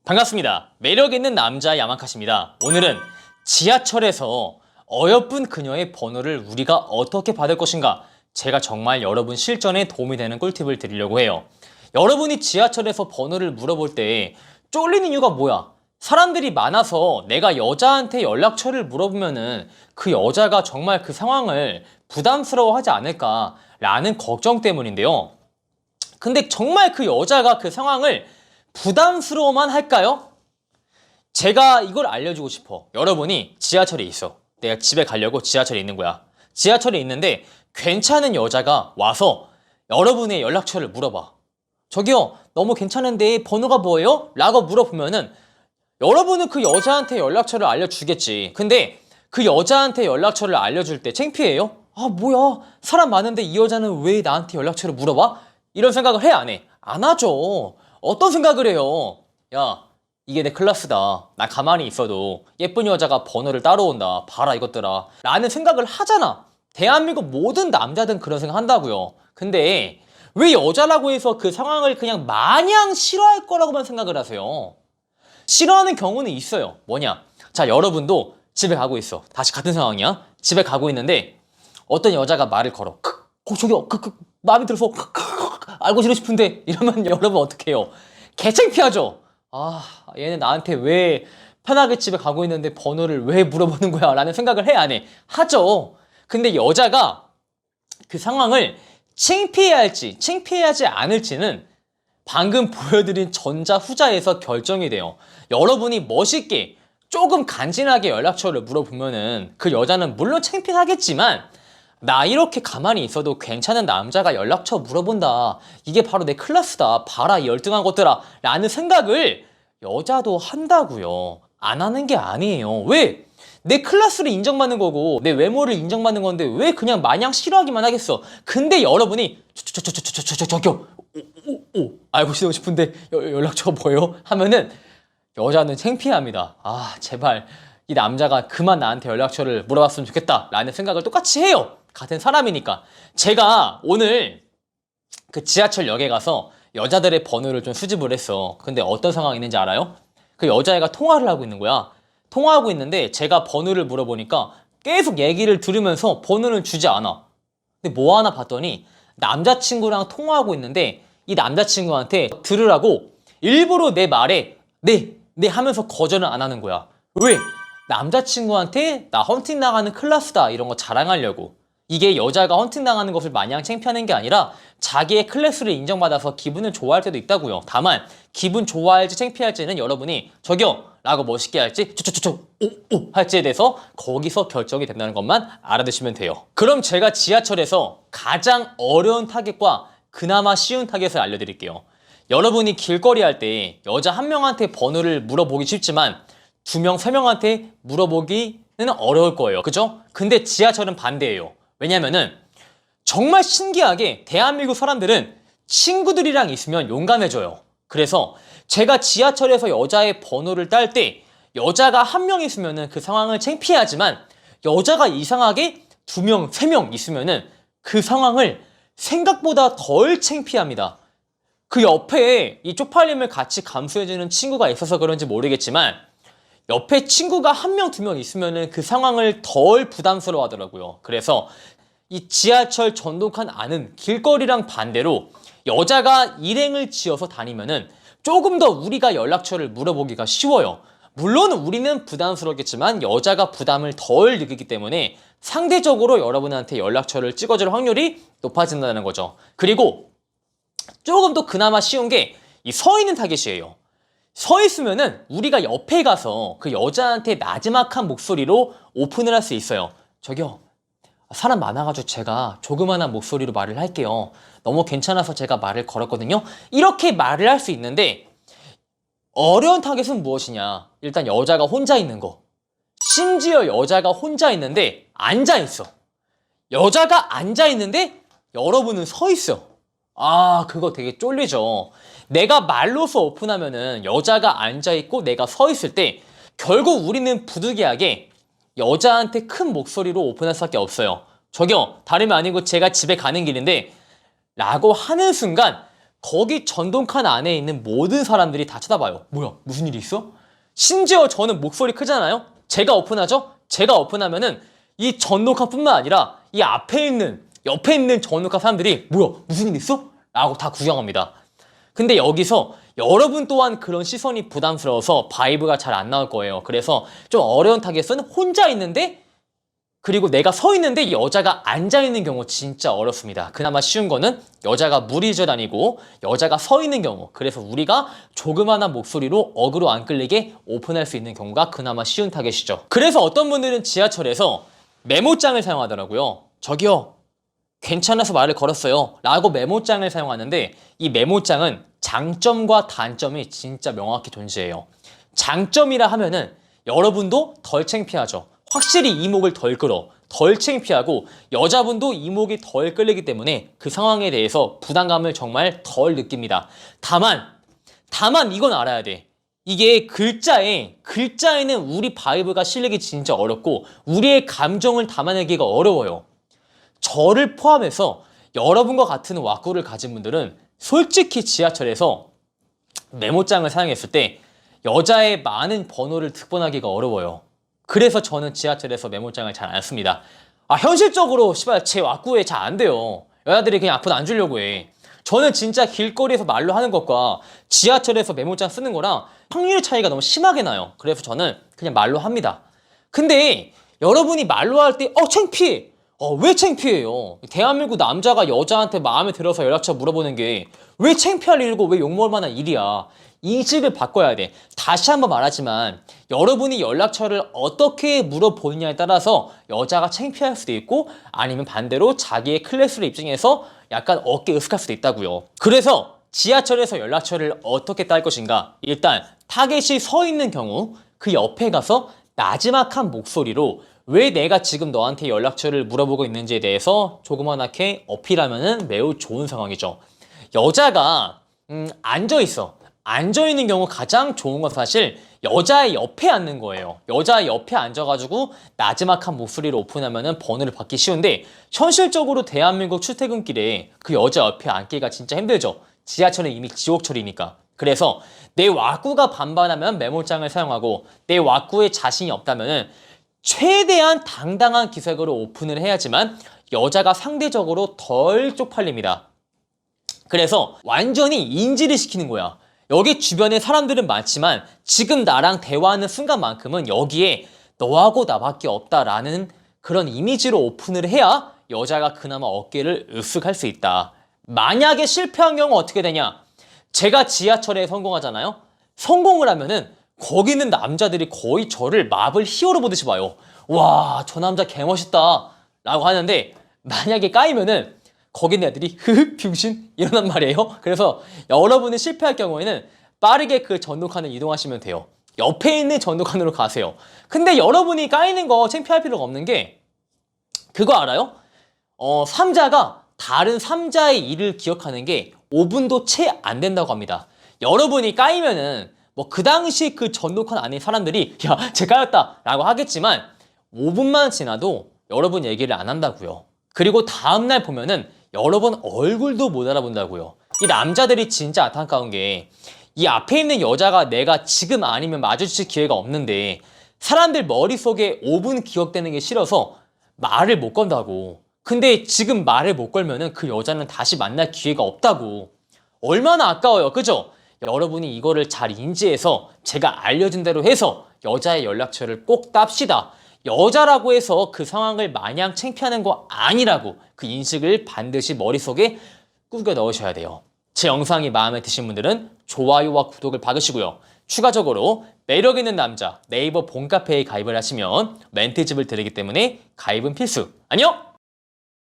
반갑습니다. 매력있는 남자 야마카시입니다. 오늘은 지하철에서 어여쁜 그녀의 번호를 우리가 어떻게 받을 것인가, 제가 정말 여러분 실전에 도움이 되는 꿀팁을 드리려고 해요. 여러분이 지하철에서 번호를 물어볼 때 쫄리는 이유가 뭐야? 사람들이 많아서 내가 여자한테 연락처를 물어보면은 그 여자가 정말 그 상황을 부담스러워하지 않을까라는 걱정 때문인데요. 근데 정말 그 여자가 그 상황을 부담스러워만 할까요? 제가 이걸 알려주고 싶어. 여러분이 지하철에 있어. 내가 집에 가려고 지하철에 있는 거야. 지하철에 있는데 괜찮은 여자가 와서 여러분의 연락처를 물어봐. 저기요, 너무 괜찮은데 번호가 뭐예요? 라고 물어보면은 여러분은 그 여자한테 연락처를 알려주겠지. 근데 그 여자한테 연락처를 알려줄 때 창피해요? 아, 뭐야, 사람 많은데 이 여자는 왜 나한테 연락처를 물어봐? 이런 생각을 해, 안 해? 안 하죠. 어떤 생각을 해요? 야, 이게 내 클래스다. 나 가만히 있어도 예쁜 여자가 번호를 따라온다. 봐라 이것들아. 라는 생각을 하잖아. 대한민국 모든 남자든 그런 생각 한다고요. 근데 왜 여자라고 해서 그 상황을 그냥 마냥 싫어할 거라고만 생각을 하세요? 싫어하는 경우는 있어요. 뭐냐? 자, 여러분도 집에 가고 있어. 다시 같은 상황이야. 집에 가고 있는데 어떤 여자가 말을 걸어. 저기요, 마음에 들어서 알고 지내고 싶은데, 이러면 여러분 어떻게 해요? 개창피하죠? 아, 얘는 나한테 왜 편하게 집에 가고 있는데 번호를 왜 물어보는 거야? 라는 생각을 해, 안 해? 하죠. 근데 여자가 그 상황을 창피해야 할지 창피해하지 않을지는 방금 보여드린 전자 후자에서 결정이 돼요. 여러분이 멋있게 조금 간지나게 연락처를 물어보면은 그 여자는 물론 창피하겠지만, 나 이렇게 가만히 있어도 괜찮은 남자가 연락처 물어본다, 이게 바로 내 클래스다, 봐라 이 열등한 것들아, 라는 생각을 여자도 한다고요. 안 하는 게 아니에요. 왜? 내 클래스를 인정받는 거고 내 외모를 인정받는 건데 왜 그냥 마냥 싫어하기만 하겠어. 근데 여러분이 저기요, 알고 지내고 싶은데 연락처가 뭐예요? 하면은 여자는 창피합니다. 아, 제발 이 남자가 그만 나한테 연락처를 물어봤으면 좋겠다 라는 생각을 똑같이 해요. 같은 사람이니까. 제가 오늘 그 지하철역에 가서 여자들의 번호를 좀 수집을 했어. 근데 어떤 상황이 있는지 알아요? 그 여자애가 통화를 하고 있는 거야. 통화하고 있는데 제가 번호를 물어보니까 계속 얘기를 들으면서 번호는 주지 않아. 근데 뭐 하나 봤더니 남자친구랑 통화하고 있는데 이 남자친구한테 들으라고 일부러 내 말에 네 하면서 거절을 안 하는 거야. 왜? 남자친구한테 나 헌팅 나가는 클래스다 이런 거 자랑하려고. 이게 여자가 헌팅 나가는 것을 마냥 창피하는 게 아니라 자기의 클래스를 인정받아서 기분을 좋아할 때도 있다고요. 다만 기분 좋아할지 창피할지는 여러분이 저기요 라고 멋있게 할지 오 할지에 대해서 거기서 결정이 된다는 것만 알아두시면 돼요. 그럼 제가 지하철에서 가장 어려운 타겟과 그나마 쉬운 타겟을 알려드릴게요. 여러분이 길거리 할 때 여자 한 명한테 번호를 물어보기 쉽지만 2명, 3명한테 물어보기는 어려울 거예요. 그죠? 근데 지하철은 반대예요. 왜냐면은 정말 신기하게 대한민국 사람들은 친구들이랑 있으면 용감해져요. 그래서 제가 지하철에서 여자의 번호를 딸 때 여자가 한 명 있으면은 그 상황을 창피하지만 여자가 이상하게 2명, 3명 있으면은 그 상황을 생각보다 덜 창피합니다. 그 옆에 이 쪽팔림을 같이 감수해주는 친구가 있어서 그런지 모르겠지만 옆에 친구가 1명, 2명 있으면은 그 상황을 덜 부담스러워 하더라고요. 그래서 이 지하철 전동칸 안은 길거리랑 반대로 여자가 일행을 지어서 다니면은 조금 더 우리가 연락처를 물어보기가 쉬워요. 물론 우리는 부담스럽겠지만 여자가 부담을 덜 느끼기 때문에 상대적으로 여러분한테 연락처를 찍어줄 확률이 높아진다는 거죠. 그리고 조금 더 그나마 쉬운 게 이 서 있는 타겟이에요. 서 있으면은 우리가 옆에 가서 그 여자한테 나지막한 목소리로 오픈을 할 수 있어요. 저기요, 사람 많아가지고 제가 조그만한 목소리로 말을 할게요. 너무 괜찮아서 제가 말을 걸었거든요. 이렇게 말을 할 수 있는데 어려운 타겟은 무엇이냐? 일단 여자가 혼자 있는 거. 심지어 여자가 혼자 있는데 앉아 있어. 여자가 앉아 있는데 여러분은 서 있어. 아, 그거 되게 쫄리죠. 내가 말로서 오픈하면은 여자가 앉아있고 내가 서 있을 때 결국 우리는 부득이하게 여자한테 큰 목소리로 오픈할 수밖에 없어요. 저기요, 다름이 아니고 제가 집에 가는 길인데 라고 하는 순간 거기 전동칸 안에 있는 모든 사람들이 다 쳐다봐요. 뭐야, 무슨 일이 있어? 심지어 저는 목소리 크잖아요? 제가 오픈하죠? 제가 오픈하면은 이 전동칸뿐만 아니라 이 앞에 있는, 옆에 있는 전동칸 사람들이 뭐야, 무슨 일 있어? 라고 다 구경합니다. 근데 여기서 여러분 또한 그런 시선이 부담스러워서 바이브가 잘 안 나올 거예요. 그래서 좀 어려운 타겟은 혼자 있는데, 그리고 내가 서 있는데 여자가 앉아 있는 경우 진짜 어렵습니다. 그나마 쉬운 거는 여자가 무리져 다니고 여자가 서 있는 경우. 그래서 우리가 조그마한 목소리로 어그로 안 끌리게 오픈할 수 있는 경우가 그나마 쉬운 타겟이죠. 그래서 어떤 분들은 지하철에서 메모장을 사용하더라고요. 저기요, 괜찮아서 말을 걸었어요 라고 메모장을 사용하는데, 이 메모장은 장점과 단점이 진짜 명확히 존재해요. 장점이라 하면은 여러분도 덜 창피하죠. 확실히 이목을 덜 끌어, 덜 창피하고 여자분도 이목이 덜 끌리기 때문에 그 상황에 대해서 부담감을 정말 덜 느낍니다. 다만 이건 알아야 돼. 이게 글자에는 우리 바이브가 실리기 진짜 어렵고 우리의 감정을 담아내기가 어려워요. 저를 포함해서 여러분과 같은 왁구를 가진 분들은 솔직히 지하철에서 메모장을 사용했을 때 여자의 많은 번호를 득번하기가 어려워요. 그래서 저는 지하철에서 메모장을 잘 안 씁니다. 현실적으로 씨발 제 왁구에 잘 안 돼요. 여자들이 그냥 앞으로 안 주려고 해. 저는 진짜 길거리에서 말로 하는 것과 지하철에서 메모장 쓰는 거랑 확률 차이가 너무 심하게 나요. 그래서 저는 그냥 말로 합니다. 근데 여러분이 말로 할 때 창피해. 왜 창피해요? 대한민국 남자가 여자한테 마음에 들어서 연락처 물어보는 게 왜 창피할 일이고 왜 욕먹을 만한 일이야. 인식을 바꿔야 돼. 다시 한번 말하지만 여러분이 연락처를 어떻게 물어보느냐에 따라서 여자가 창피할 수도 있고 아니면 반대로 자기의 클래스를 입증해서 약간 어깨 으쓱할 수도 있다고요. 그래서 지하철에서 연락처를 어떻게 딸 것인가? 일단 타겟이 서 있는 경우 그 옆에 가서 나지막한 목소리로 왜 내가 지금 너한테 연락처를 물어보고 있는지에 대해서 조그만하게 어필하면 매우 좋은 상황이죠. 여자가 앉아있어. 앉아있는 경우 가장 좋은 건 사실 여자의 옆에 앉는 거예요. 여자의 옆에 앉아가지고 나지막한 목소리로 오픈하면 번호를 받기 쉬운데 현실적으로 대한민국 출퇴근길에 그 여자 옆에 앉기가 진짜 힘들죠. 지하철은 이미 지옥철이니까. 그래서 내 왁구가 반반하면 메모장을 사용하고 내 왁구에 자신이 없다면 최대한 당당한 기색으로 오픈을 해야지만 여자가 상대적으로 덜 쪽팔립니다. 그래서 완전히 인지를 시키는 거야. 여기 주변에 사람들은 많지만 지금 나랑 대화하는 순간만큼은 여기에 너하고 나밖에 없다라는 그런 이미지로 오픈을 해야 여자가 그나마 어깨를 으쓱할 수 있다. 만약에 실패한 경우 어떻게 되냐? 제가 지하철에 성공하잖아요? 성공을 하면은 거기 있는 남자들이 거의 저를 마블 히어로 보듯이 봐요. 와, 저 남자 개멋있다 라고 하는데 만약에 까이면은 거기 있는 애들이 흐흐 병신 이런단 말이에요. 그래서 여러분이 실패할 경우에는 빠르게 그 전동칸을 이동하시면 돼요. 옆에 있는 전동칸으로 가세요. 근데 여러분이 까이는 거 창피할 필요가 없는 게 그거 알아요? 삼자가 다른 삼자의 일을 기억하는 게 5분도 채 안 된다고 합니다. 여러분이 까이면은 뭐 그 당시 그 전동칸 안에 사람들이 야, 쟤 까였다 라고 하겠지만 5분만 지나도 여러분 얘기를 안 한다고요. 그리고 다음날 보면은 여러분 얼굴도 못 알아본다고요. 이 남자들이 진짜 안타까운 게 이 앞에 있는 여자가 내가 지금 아니면 마주칠 기회가 없는데 사람들 머릿속에 5분 기억되는 게 싫어서 말을 못 건다고. 근데 지금 말을 못 걸면은 그 여자는 다시 만날 기회가 없다고. 얼마나 아까워요. 그죠? 여러분이 이거를 잘 인지해서 제가 알려준 대로 해서 여자의 연락처를 꼭 땁시다. 여자라고 해서 그 상황을 마냥 창피하는 거 아니라고 그 인식을 반드시 머릿속에 꾸겨 넣으셔야 돼요. 제 영상이 마음에 드신 분들은 좋아요와 구독을 박으시고요. 추가적으로 매력 있는 남자 네이버 본카페에 가입을 하시면 멘트집을 드리기 때문에 가입은 필수. 안녕!